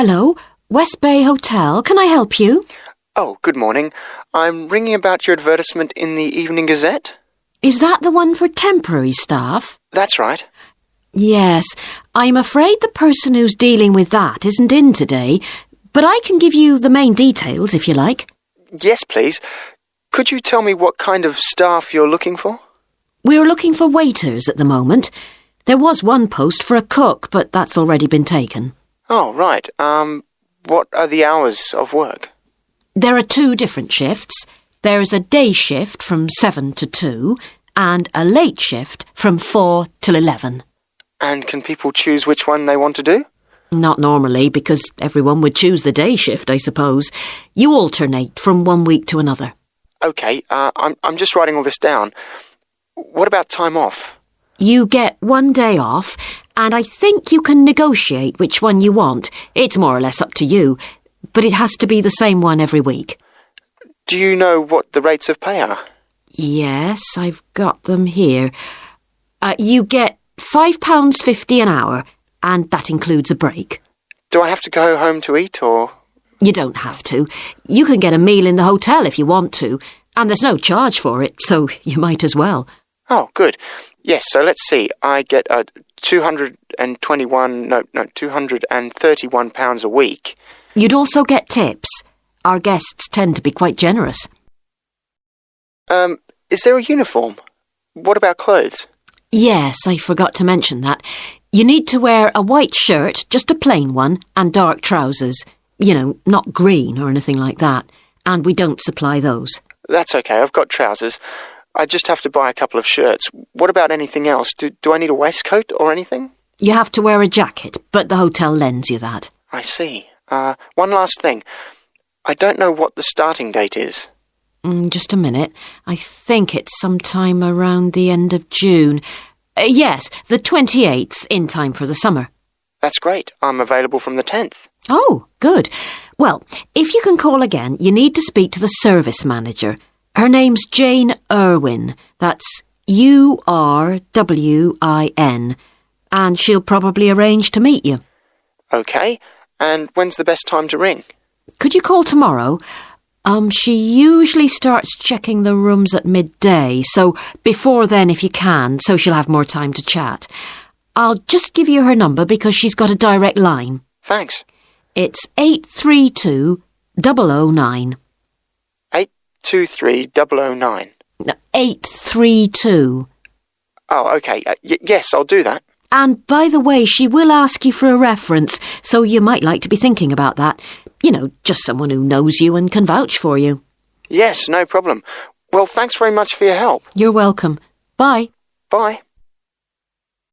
Hello, West Bay Hotel. Can I help you? Oh, good morning. I'm ringing about your advertisement in the Evening Gazette. Is that the one for temporary staff? That's right. Yes, I'm afraid the person who's dealing with that isn't in today, but I can give you the main details if you like. Yes, please. Could you tell me what kind of staff you're looking for? We're looking for waiters at the moment. There was one post for a cook, but that's already been taken. Oh, right. What are the hours of work? There are 2 different shifts. There is a day shift from 7 to 2 and a late shift from 4 till 11. And can people choose which one they want to do? Not normally, because everyone would choose the day shift, I suppose. You alternate from one week to another. OK, I'm just writing all this down. What about time off? You get 1 day off, and I think you can negotiate which one you want. It's more or less up to you, but it has to be the same one every week. Do you know what the rates of pay are? Yes, I've got them here. You get £5.50 an hour, and that includes a break. Do I have to go home to eat, or...? You don't have to. You can get a meal in the hotel if you want to, and there's no charge for it, so you might as well. Oh, good. Yes, so let's see. I get £231 a week. You'd also get tips. Our guests tend to be quite generous. Is there a uniform? What about clothes? Yes, I forgot to mention that. You need to wear a white shirt, just a plain one, and dark trousers. You know, not green or anything like that. And we don't supply those. That's okay, I've got trousers. I just have to buy a couple of shirts. What about anything else? Do I need a waistcoat or anything? You have to wear a jacket, but the hotel lends you that. I see. One last thing. I don't know what the starting date is. Just a minute. I think it's sometime around the end of June. Yes, the 28th, in time for the summer. That's great. I'm available from the 10th. Oh, good. Well, if you can call again, you need to speak to the service manager. Her name's Jane Irwin. That's URWIN. And she'll probably arrange to meet you. OK. And when's the best time to ring? Could you call tomorrow? She usually starts checking the rooms at midday, so before then if you can, so she'll have more time to chat. I'll just give you her number because she's got a direct line. Thanks. It's 832-009. 823-009. No, 832. Oh, OK. Yes, I'll do that. And by the way, she will ask you for a reference, so you might like to be thinking about that. You know, just someone who knows you and can vouch for you. Yes, no problem. Well, thanks very much for your help. You're welcome. Bye. Bye.